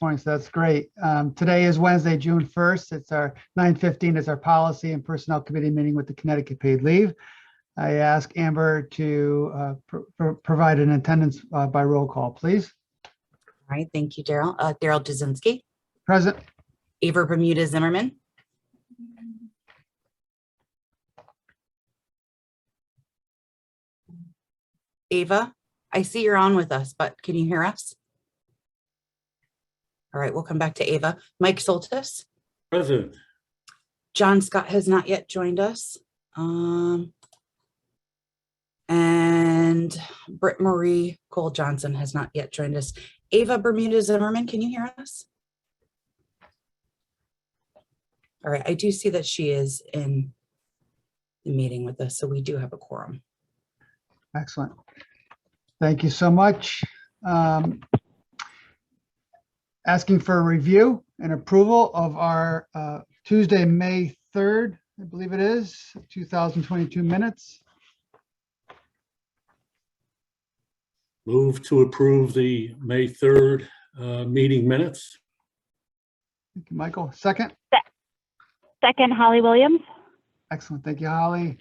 morning, so that's great. Today is Wednesday, June 1st. It's our 9:15 is our policy and personnel committee meeting with the Connecticut paid leave. I ask Amber to provide an attendance by roll call, please. All right, thank you, Daryl. Daryl Jasinski. Present. Ava Bermuda Zimmerman. Ava, I see you're on with us, but can you hear us? All right, we'll come back to Ava. Mike Soltis. Present. John Scott has not yet joined us. And Britt Marie Cole Johnson has not yet joined us. Ava Bermuda Zimmerman, can you hear us? All right, I do see that she is in the meeting with us, so we do have a quorum. Excellent. Thank you so much. Asking for a review and approval of our Tuesday, May 3rd, I believe it is, 2022 minutes. Move to approve the May 3rd meeting minutes. Thank you, Michael. Second. Second, Holly Williams. Excellent. Thank you, Holly.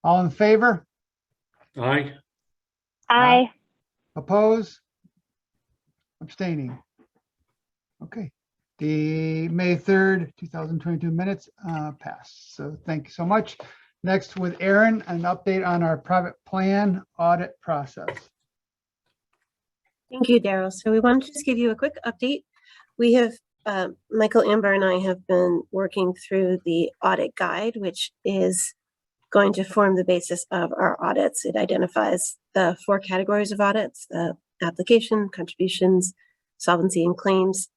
All in favor? Aye. Aye. Oppose? Abstaining? Okay. The May 3rd, 2022 minutes passed. So thank you so much. Next with Aaron, an update on our private plan audit process. Thank you, Daryl. So we wanted to just give you a quick update. We have, Michael, Amber, and I have been working through the audit guide, which is going to form the basis of our audits. It identifies the 4 categories of audits: the application, contributions, solvency, and claims,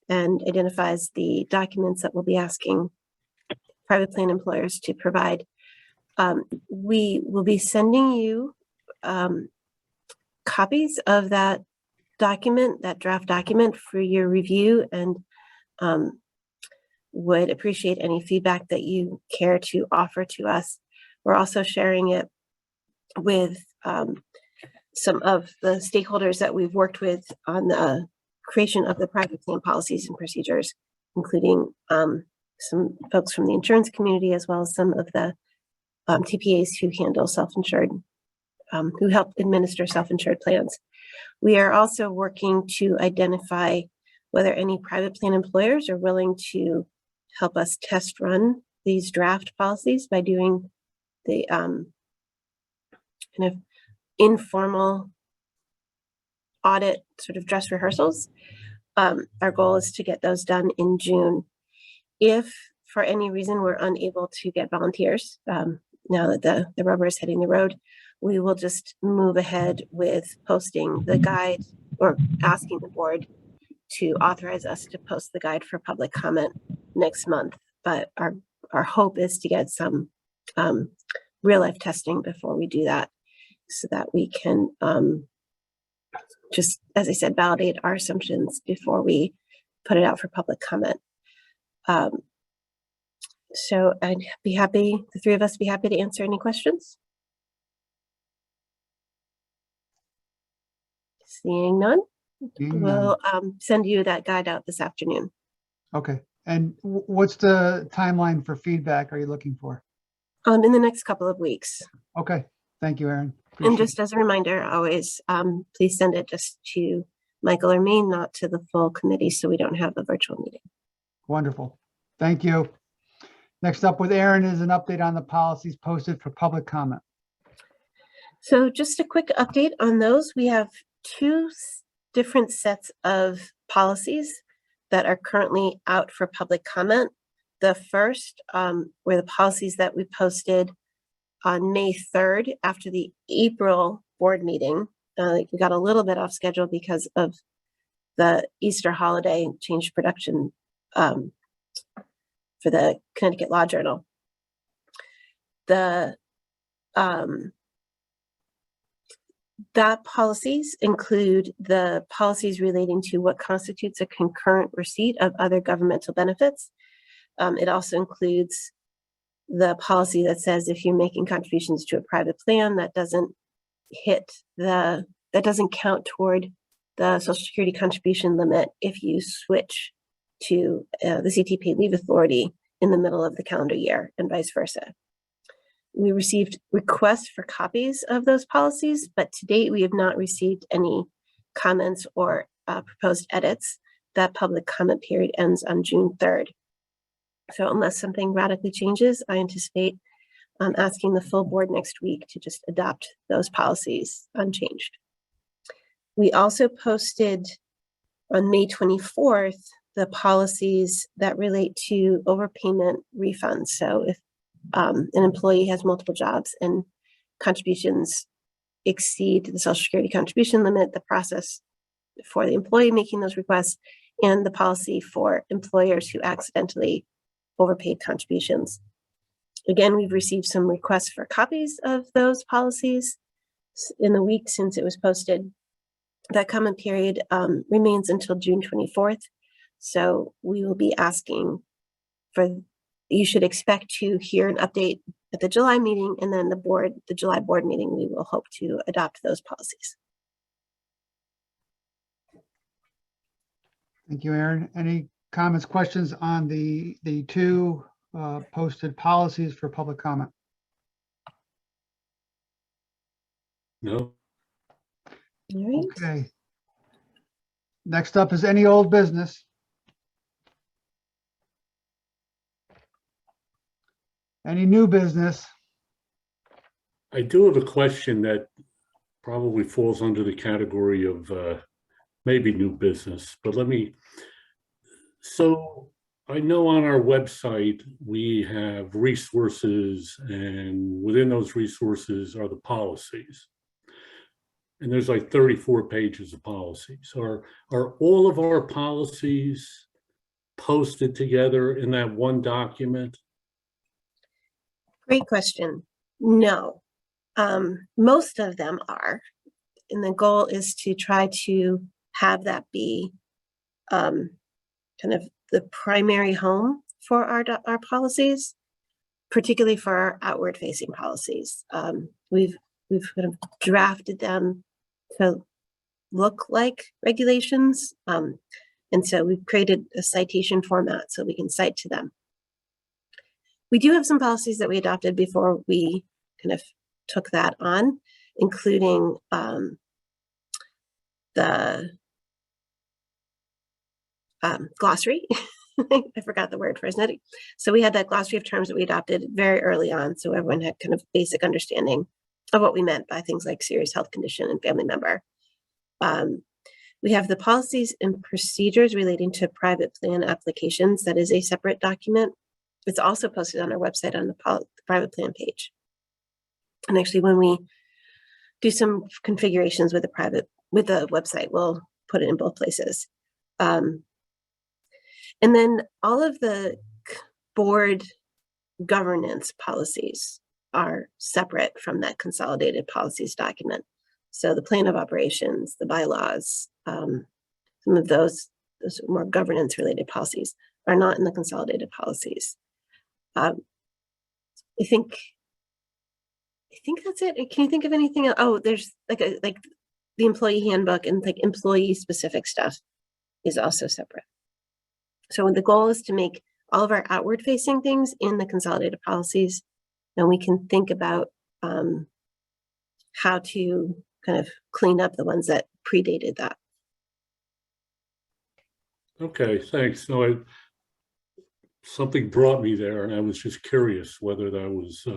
and identifies the documents that we'll be asking private plan employers to provide. We will be sending you copies of that document, that draft document, for your review, and would appreciate any feedback that you care to offer to us. We're also sharing it with some of the stakeholders that we've worked with on the creation of the private plan policies and procedures, including some folks from the insurance community, as well as some of the TPAs who handle self-insured, who help administer self-insured plans. We are also working to identify whether any private plan employers are willing to help us test run these draft policies by doing the kind of informal audit sort of dress rehearsals. Our goal is to get those done in June. If for any reason we're unable to get volunteers, now that the rubber is hitting the road, we will just move ahead with posting the guide, or asking the board to authorize us to post the guide for public comment next month. But our hope is to get some real life testing before we do that, so that we can just, as I said, validate our assumptions before we put it out for public comment. So I'd be happy, the 3 of us be happy to answer any questions. Seeing none, we'll send you that guide out this afternoon. Okay. And what's the timeline for feedback are you looking for? In the next couple of weeks. Okay. Thank you, Aaron. And Appreciate just as a reminder, always, please send it just to Michael or me, not to the full committee, so we don't have a virtual meeting. Wonderful. Thank you. Next up with Aaron is an update on the policies posted for public comment. So just a quick update on those. We have 2 different sets of policies that are currently out for public comment. The first were the policies that we posted on May 3rd after the April board meeting. We got a little bit off schedule because of the Easter holiday, changed production for the Connecticut Law Journal. The that policies include the policies relating to what constitutes a concurrent receipt of other governmental benefits. It also includes the policy that says if you're making contributions to a private plan, that doesn't hit that doesn't count toward the Social Security contribution limit if you switch to the CTP leave authority in the middle of the calendar year and vice versa. We received requests for copies of those policies, but to date, we have not received any comments or proposed edits. That public comment period ends on June 3rd. So unless something radically changes, I anticipate asking the full board next week to just adopt those policies unchanged. We also posted on May 24th the policies that relate to overpayment refunds. So if an employee has multiple jobs and contributions exceed the Social Security contribution limit, the process for the employee making those requests, and the policy for employers who accidentally overpaid contributions. Again, we've received some requests for copies of those policies in the week since it was posted. That comment period remains until June 24th. So we will be asking for, you should expect to hear an update at the July meeting, and then the July board meeting, we will hope to adopt those policies. Thank you, Erin. Any comments, questions on the two posted policies for public comment? No? All right. Okay. Next up is any old business. Any new business? I do have a question that probably falls under the category of maybe new business, but so I know on our website, we have resources, and within those resources are the policies. And there's like 34 pages of policies. Are all of our policies posted together in that one document? Great question. No, most of them are, and the goal is to try to have that be kind of the primary home for our policies, particularly for our outward facing policies. We've kind of drafted them to look like regulations. And so we've created a citation format so we can cite to them. We do have some policies that we adopted before we kind of took that on, including the glossary. I forgot the word for it. So we had that glossary of terms that we adopted very early on, so everyone had kind of basic understanding of what we meant by things like serious health condition and family member. We have the policies and procedures relating to private plan applications. That is a separate document. It's also posted on our website on the private plan page. And actually, when we do some configurations with the website, we'll put it in both places. And then all of the board governance policies are separate from that consolidated policies document. So the plan of operations, the bylaws, some of those more governance related policies are not in the consolidated policies. I think that's it. Can you think of anything else? Oh, there's like the employee handbook and like employee specific stuff is also separate. So the goal is to make all of our outward facing things in the consolidated policies, and we can think about how to kind of clean up the ones that predated that. Okay, thanks. No, something brought me there, and I was just curious whether that was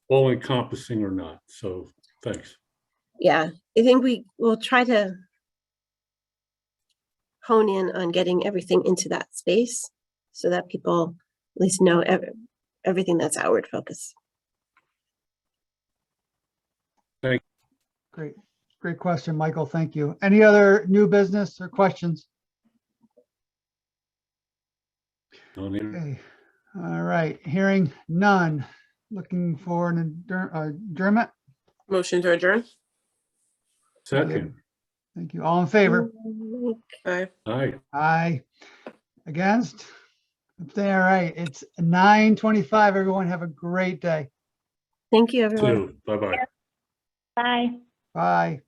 all encompassing or not. So thanks. Yeah, I think we will try to hone in on getting everything into that space so that people at least know everything that's outward focus. Thank Great. Great question, Michael. Thank you. Any other new business or questions? you. Okay. All right. Hearing none. Looking for an adjournment. Motion to adjourn. Second. Thank you. All in favor? Aye. Aye. Aye. Against? All right. It's 9:25. Everyone have a great day. Thank you, everyone. Bye-bye. Bye. Bye.